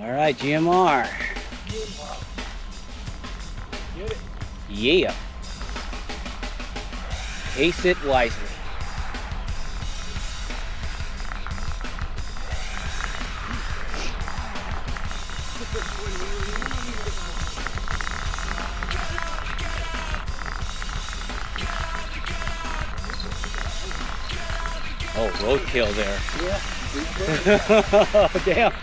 All right, GMR. Get it. Yeah. Ace it wisely. Oh, roadkill there. Yeah. Damn.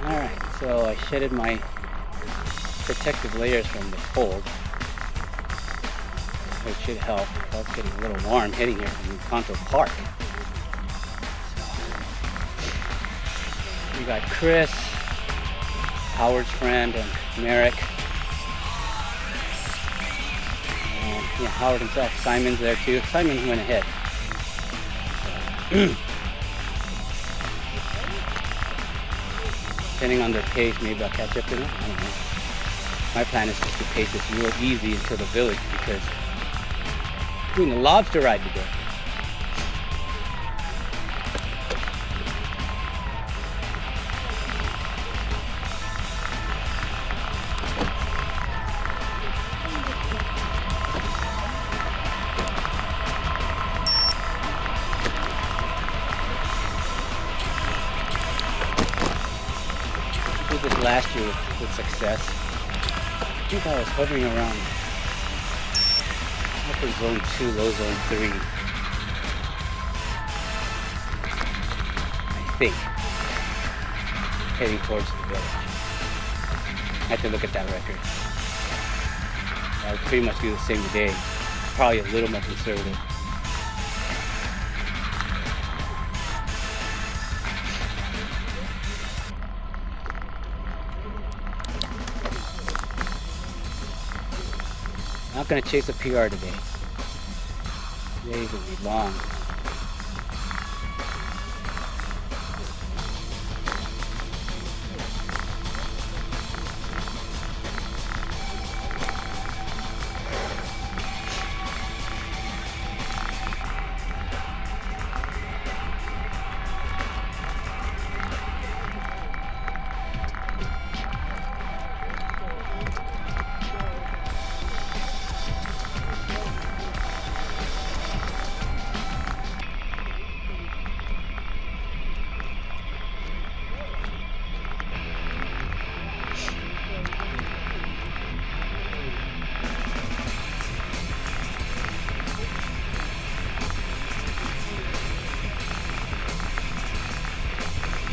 Alright, so I shedded my protective layers from the cold, which should help. I was getting a little warm hitting here from Encanto Park. We got Chris, Howard's friend, and Merrick. And yeah, Howard himself, Simon's there too. Simon went ahead. Depending on their pace, maybe I'll catch up to them. I don't know. My plan is just to pace this real easy until the village because we're doing the Lobster Ride today. This last year with success. I think I was hovering around upper zone 2, low zone 3. I think. Heading towards the village. I have to look at that record. I would pretty much do the same today. Probably a little more conservative. Not going to chase a PR today. Today's going to be long.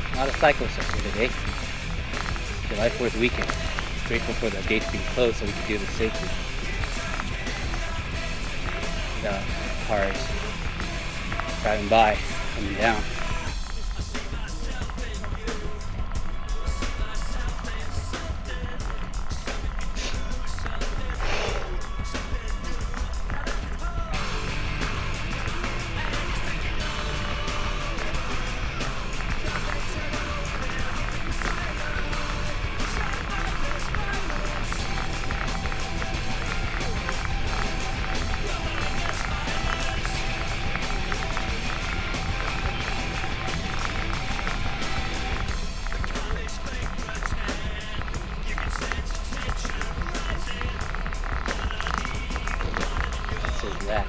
A lot of cyclists up here today. July 4th weekend. Grateful for the gates being closed so we can do this safely. The cars driving by, coming down. That.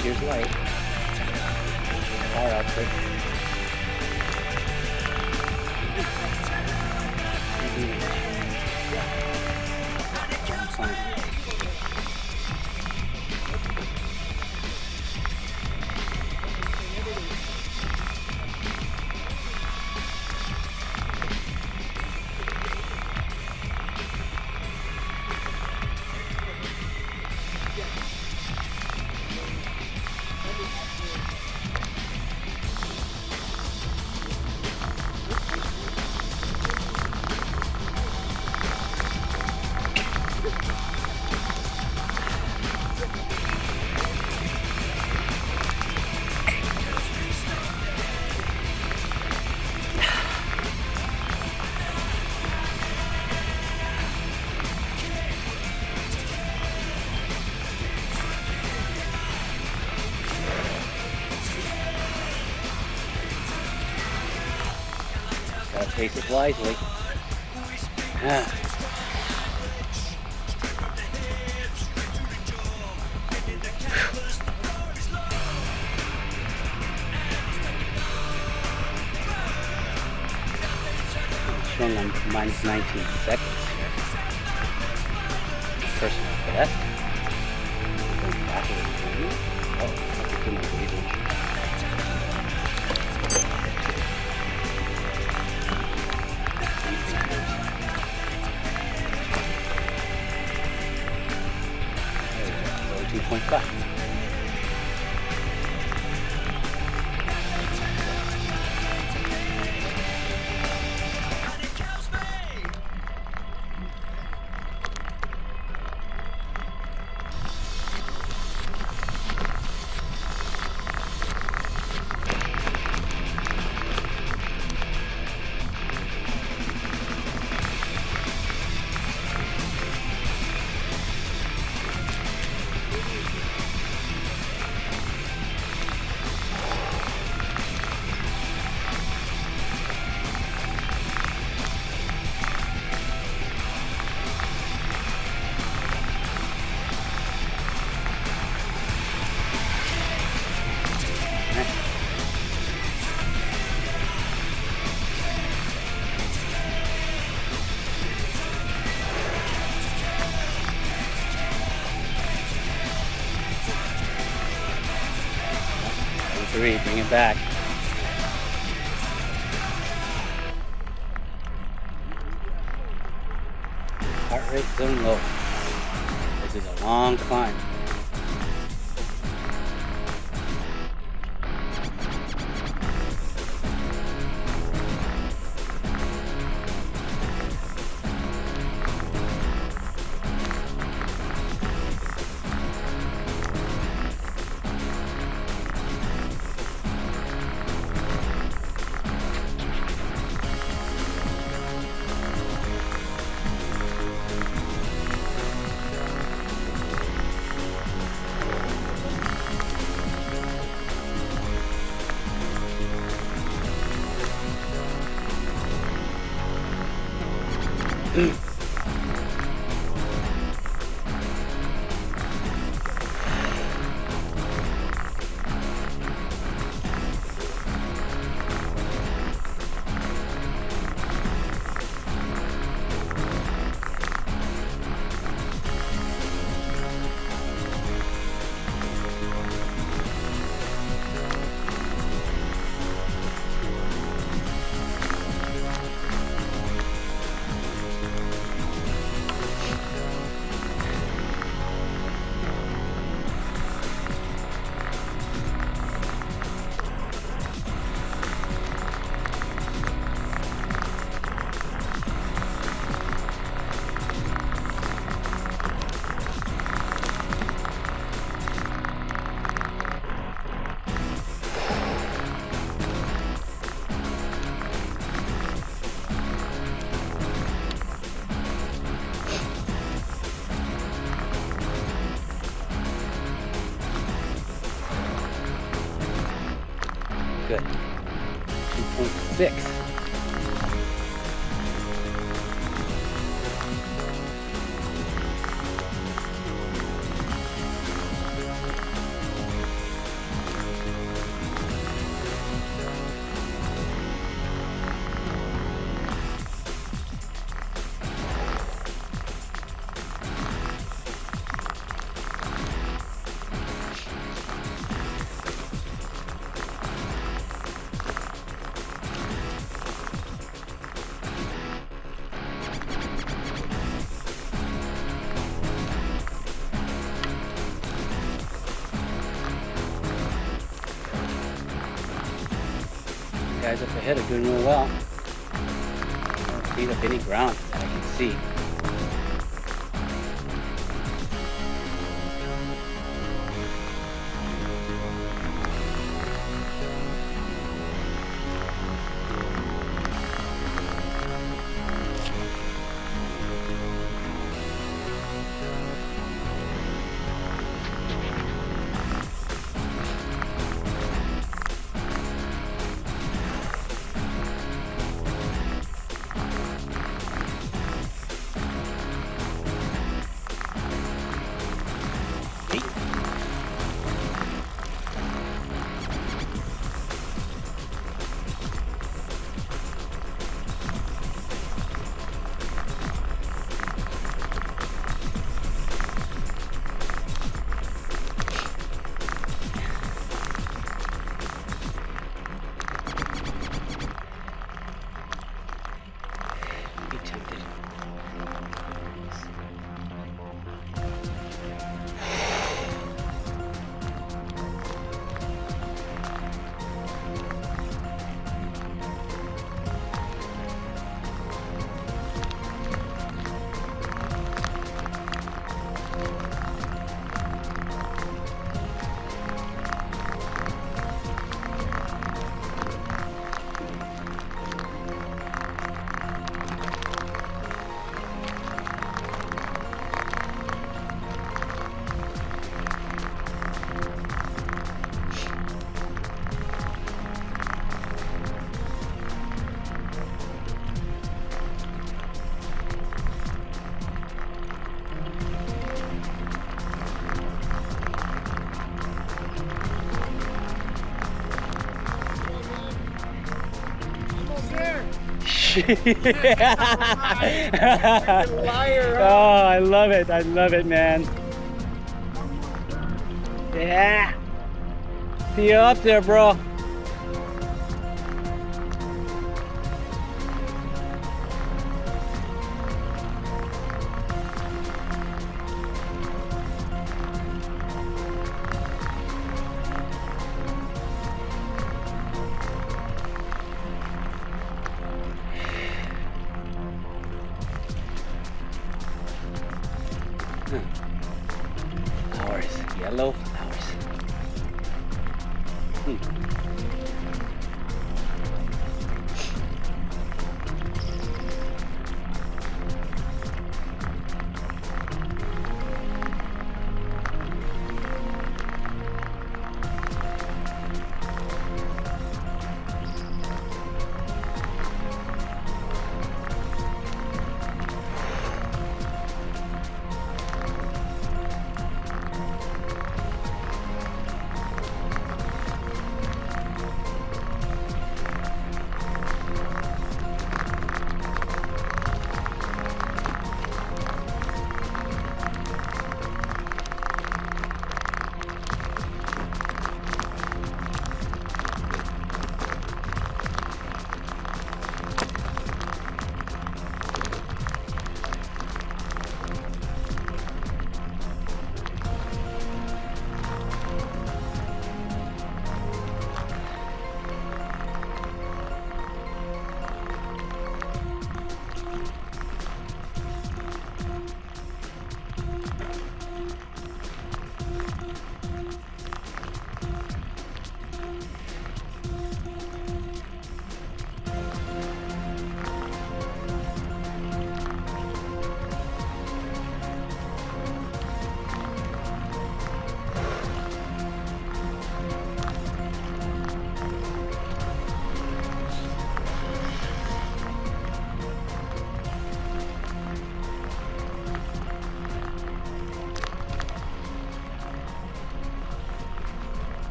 Here's light. Power output. Fine. Pace it wisely. Ah. Showing on minus 19 seconds here. Personal best. Going backwards. Oh, that's too much easy. There we go. 2.5. Bring it back. Heart rate still low. This is a long climb. Good. 2.6. Guys up ahead are doing real well. Don't beat up any ground that I can see. Liar, huh? Oh, I love it. I love it, man. Yeah. See you up there, bro. Flowers, yellow flowers.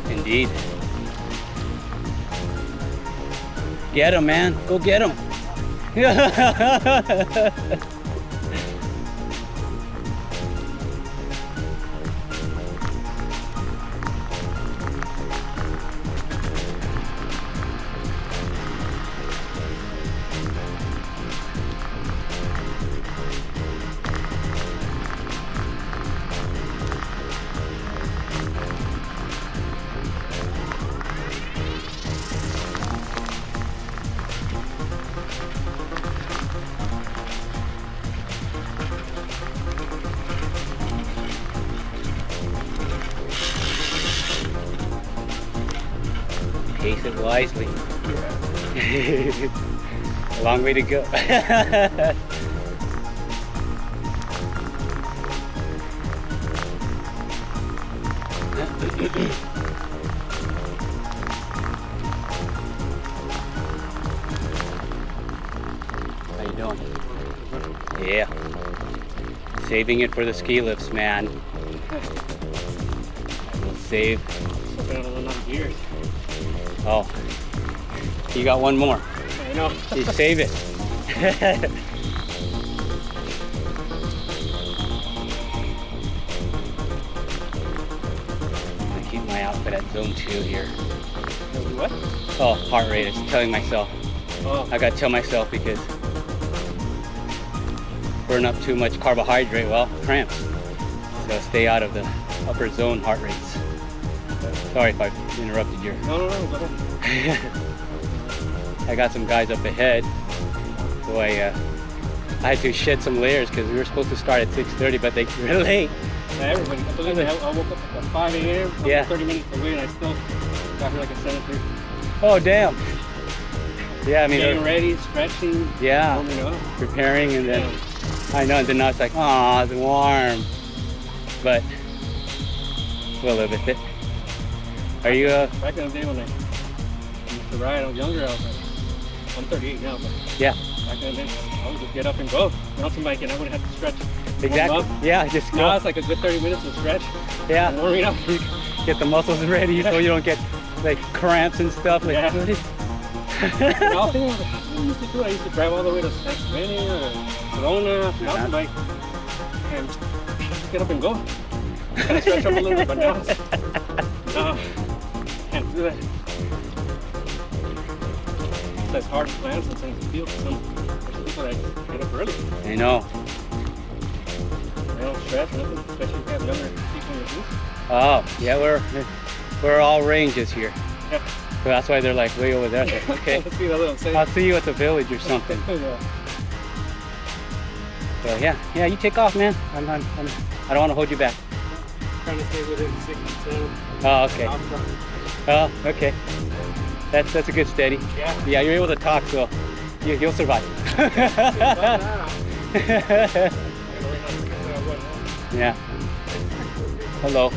Indeed. Get him, man. Go get him. Pace it wisely. A long way to go. How you doing? Yeah. Saving it for the ski lifts, man. We'll save. Years. Oh, you got one more. I know. You save it. I keep my outfit at zone 2 here. What? Oh, heart rate. It's telling myself. Oh. I gotta tell myself because burn up too much carbohydrate, well, cramps. So stay out of the upper zone heart rates. Sorry if I interrupted your... No, go ahead. I got some guys up ahead, so I had to shed some layers because we were supposed to start at 6:30, but they were late. Yeah, everybody. Believe me, I woke up at 5 a.m. Yeah. 30 minutes away, and I still got here like at 7:30. Oh, damn. Yeah, I mean, Getting ready, stretching, yeah, warming up. preparing, and then Yeah. I know, and then now it's like, oh, it's warm, but we'll live with it. Are you Back in the day when I used to ride, I was younger. I was like, I'm 38 now, but yeah, back in the day, I would just get up and go. Mountain biking, I wouldn't have to stretch. exactly. Warm up. Yeah, just Now go. it's like a good 30 minutes of stretch. Yeah, And warming up. get the muscles ready so you don't get like cramps and stuff. Like, Yeah. And all things I used to do, I used to drive all the way to Sacramento or Corona, mountain bike, and just get up and go. Kind of stretch up a little bit, but now no, can't do that. It's hard to plan sometimes to feel for some people that get up early. I know. They don't stretch, nothing, especially if you have younger people in your group. Oh, yeah, we're all ranges here. Yeah. So that's why they're like way over there. So, okay, Let's see what little say. I'll see you at the village or something. Yeah. So yeah, you take off, man. I don't want to hold you back. Trying to stay within 6 and 7. Oh, okay. Oh, okay. That's a good steady. Yeah. Yeah, you're able to talk, so you'll survive. Yeah. Hello.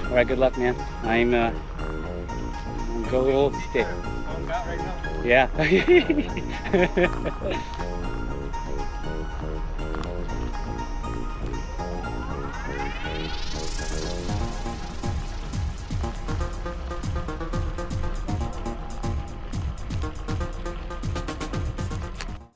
All right, good luck, man. I'm go stick. Yeah.